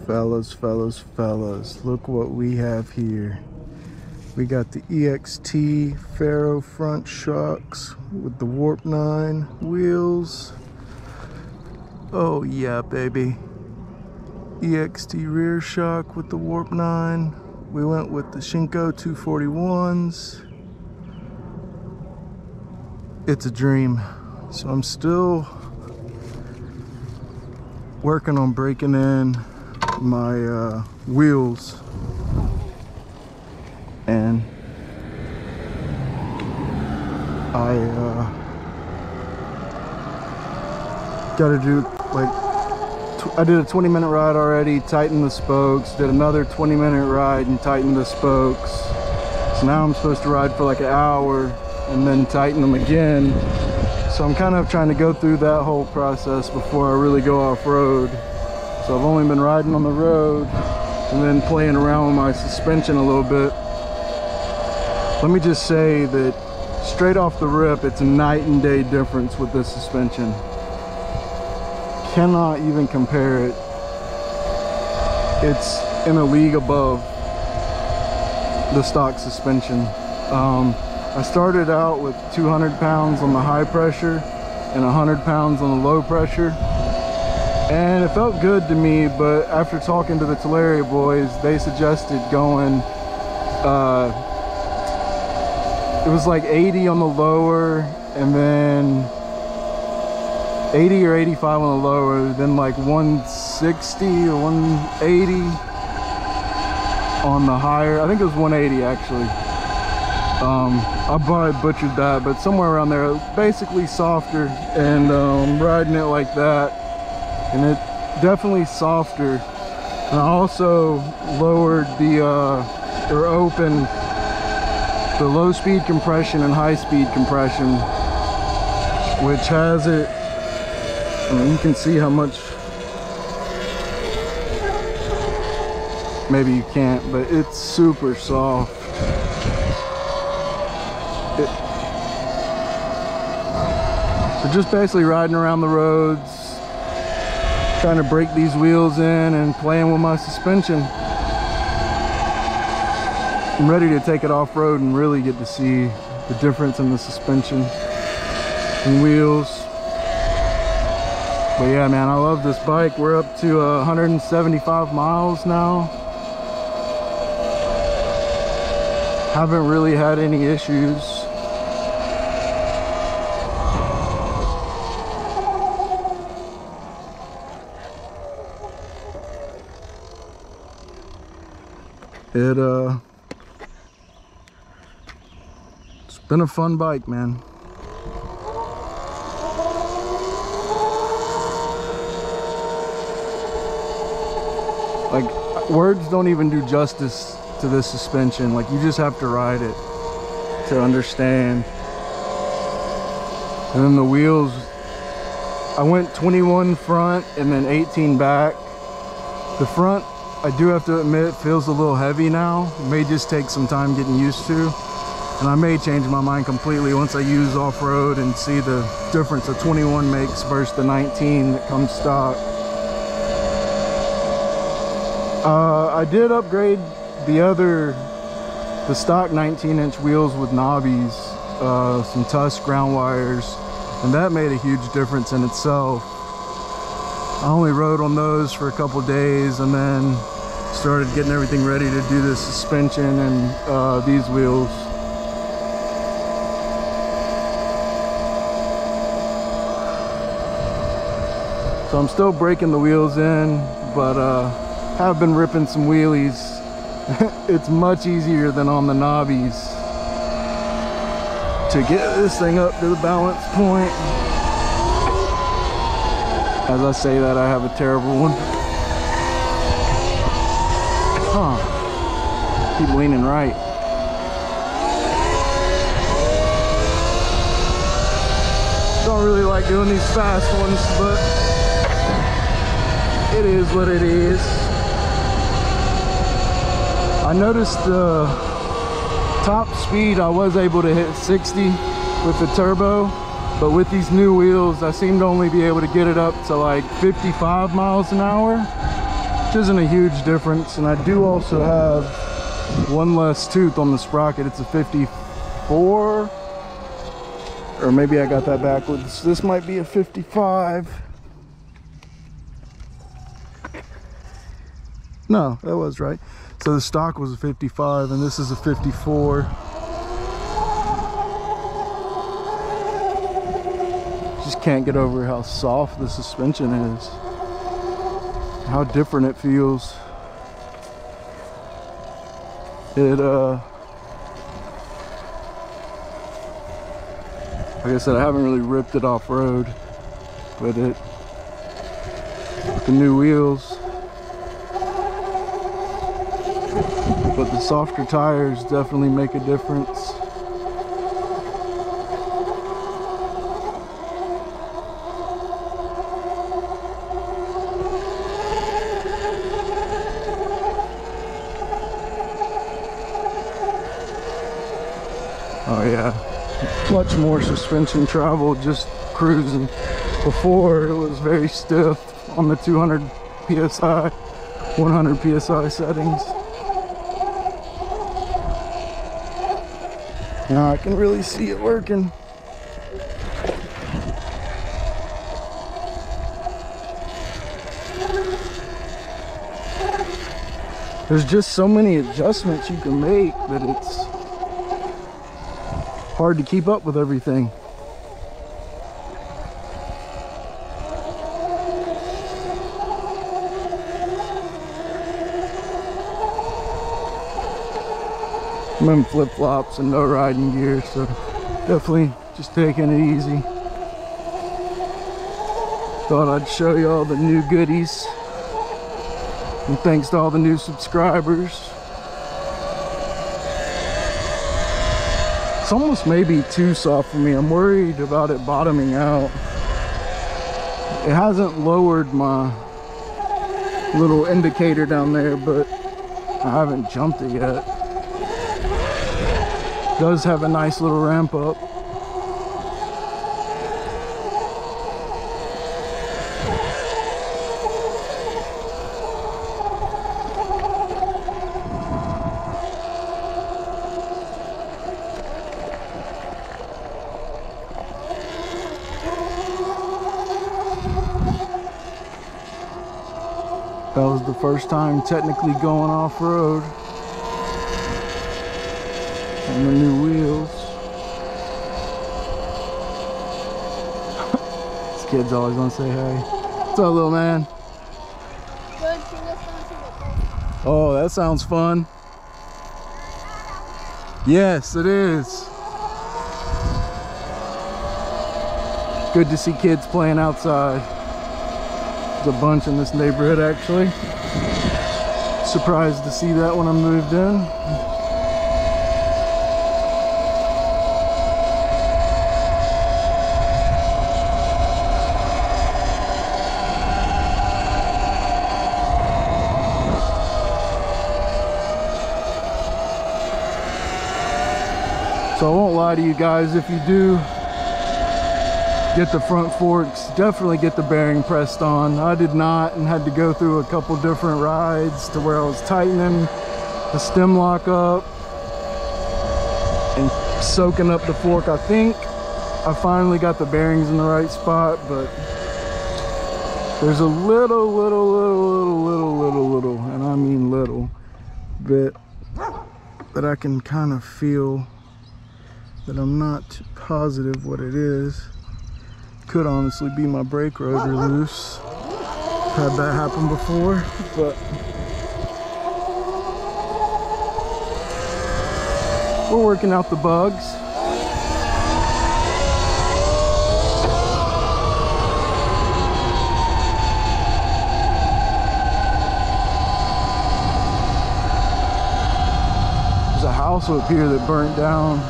Fellas, look what we have here. We got the EXT Ferro front shocks with the Warp 9 wheels. Oh yeah, baby. EXT rear shock with the Warp 9. We went with the Shinko 241s. It's a dream. So I'm still working on breaking in my wheels, and I gotta do like I did a 20-minute ride already, tightened the spokes, did another 20-minute ride and tightened the spokes. So now I'm supposed to ride for like an hour and then tighten them again. So I'm kind of trying to go through that whole process before I really go off-road. So I've only been riding on the road and then playing around with my suspension a little bit. Let me just say that straight off the rip, it's a night and day difference with this suspension. Cannot even compare it. It's in a league above the stock suspension. I started out with 200 pounds on the high pressure and 100 pounds on the low pressure, and it felt good to me. But after talking to the Talaria boys, they suggested going it was like 80 on the lower, and then 80 or 85 on the lower, then like 160 or 180 on the higher. I think it was 180 actually. I probably butchered that, but somewhere around there. Basically softer, and riding it like that, and it definitely softer. And I also lowered the or opened the low speed compression and high speed compression, which has it, I mean, you can see how much, maybe you can't, but it's super soft. So just basically riding around the roads, trying to break these wheels in and playing with my suspension. I'm ready to take it off-road and really get to see the difference in the suspension and wheels. But yeah, man, I love this bike. We're up to 175 miles now. Haven't really had any issues. It's been a fun bike, man. Like, words don't even do justice to this suspension. Like, you just have to ride it to understand. And then the wheels, I went 21 front and then 18 back. The front, I do have to admit, feels a little heavy now. It may just take some time getting used to, and I may change my mind completely once I use off-road and see the difference a 21 makes versus the 19 that comes stock. I did upgrade the stock 19-inch wheels with knobbies, some Tusk ground wires, and that made a huge difference in itself. I only rode on those for a couple days and then started getting everything ready to do the suspension and these wheels. So I'm still breaking the wheels in, but have been ripping some wheelies. It's much easier than on the knobbies to get this thing up to the balance point. As I say that, I have a terrible one. Huh. Keep leaning right. Don't really like doing these fast ones, but it is what it is. I noticed the top speed I was able to hit 60 with the turbo, but with these new wheels I seem to only be able to get it up to like 55 miles an hour. which isn't a huge difference. And I do also have one less tooth on the sprocket. It's a 54, or maybe I got that backwards. This might be a 55. No, that was right. So the stock was a 55 and this is a 54. Just can't get over how soft the suspension is, how different it feels. It like I said, I haven't really ripped it off road, but the new wheels, but the softer tires definitely make a difference. Oh yeah, much more suspension travel just cruising. Before it was very stiff on the 200 psi, 100 psi settings. Now I can really see it working. There's just so many adjustments you can make that it's hard to keep up with everything. I'm in flip-flops and no riding gear, so definitely just taking it easy. Thought I'd show you all the new goodies. And thanks to all the new subscribers. It's almost maybe too soft for me. I'm worried about it bottoming out. It hasn't lowered my little indicator down there, but I haven't jumped it yet. It does have a nice little ramp up. That was the first time technically going off-road on the new wheels. This kid's always gonna say hey. What's up, little man? Good to listen to the Oh, that sounds fun. Yes, it is. Good to see kids playing outside. There's a bunch in this neighborhood actually. Surprised to see that when I moved in. So I won't lie to you guys, if you do get the front forks, definitely get the bearing pressed on. I did not, and had to go through a couple different rides to where I was tightening the stem lock up and soaking up the fork. I think I finally got the bearings in the right spot, but there's a little, and I mean little bit that I can kind of feel that I'm not positive what it is. Could honestly be my brake rotor loose. Had that happen before, but we're working out the bugs. There's a house up here that burnt down.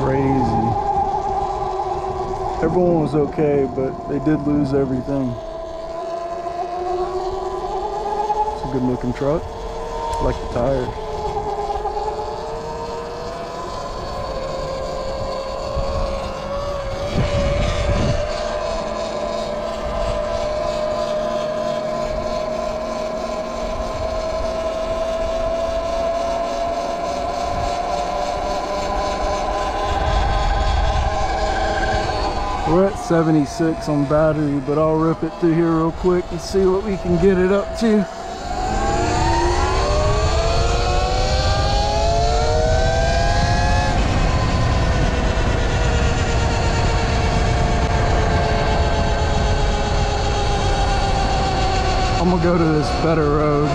Crazy. Everyone was okay, but they did lose everything. It's a good looking truck. I like the tires. 76 on battery, but I'll rip it through here real quick and see what we can get it up to. I'm gonna go to this better road.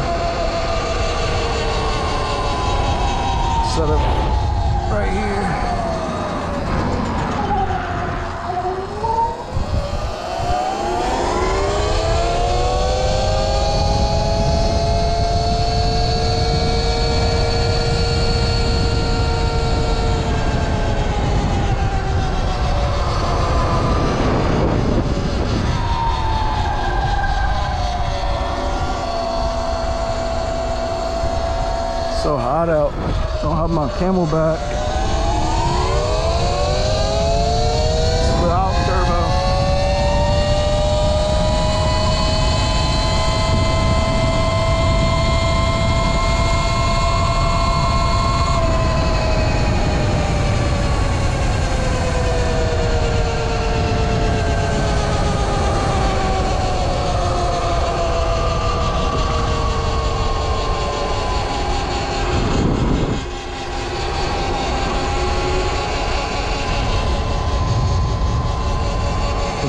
Set up right here. So hot out. Don't have my Camelback. Without turbo.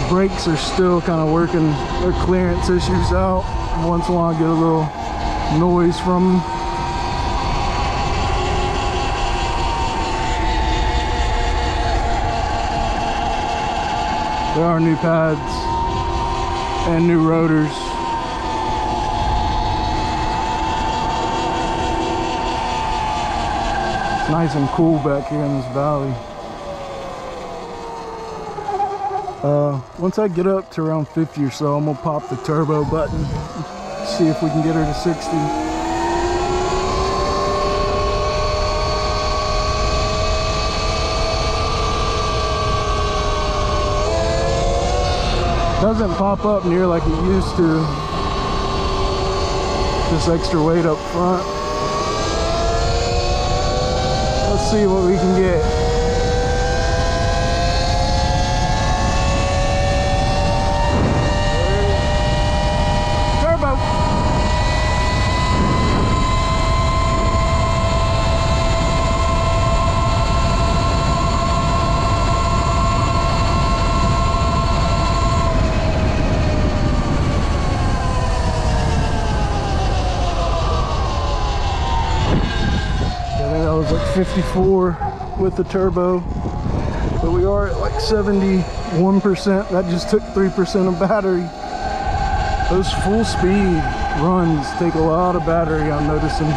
Brakes are still kind of working their clearance issues out. Once in a while I get a little noise from them. There are new pads and new rotors. It's nice and cool back here in this valley. Once I get up to around 50 or so, I'm gonna pop the turbo button, see if we can get her to 60. Doesn't pop up near like it used to. This extra weight up front. Let's see what we can get. Like 54 with the turbo, but we are at like 71%. That just took 3% of battery. Those full speed runs take a lot of battery, I'm noticing,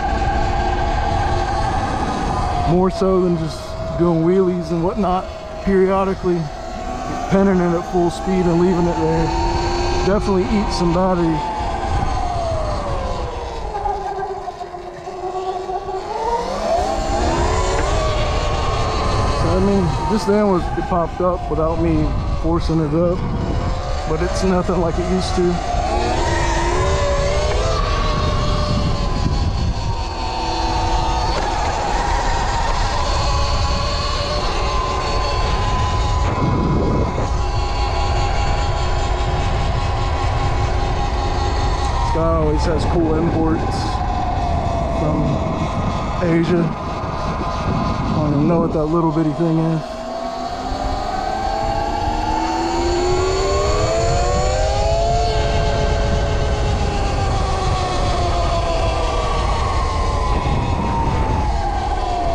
more so than just doing wheelies and whatnot periodically. Penning it at full speed and leaving it there definitely eats some battery. I mean, this then it popped up without me forcing it up, but it's nothing like it used to. This guy always has cool imports from Asia. I don't even know what that little bitty thing is.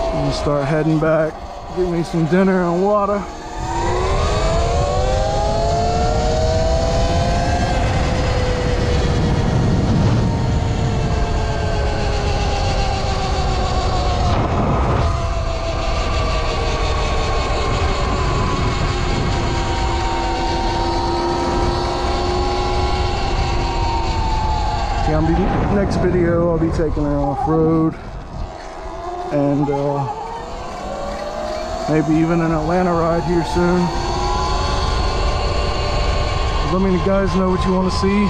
I'm gonna start heading back, get me some dinner and water. Next video I'll be taking her off-road and maybe even an Atlanta ride here soon. Let me guys know what you want to see.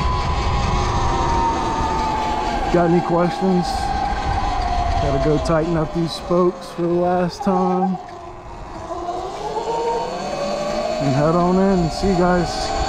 Got any questions? Gotta go tighten up these spokes for the last time. and head on in and see you guys.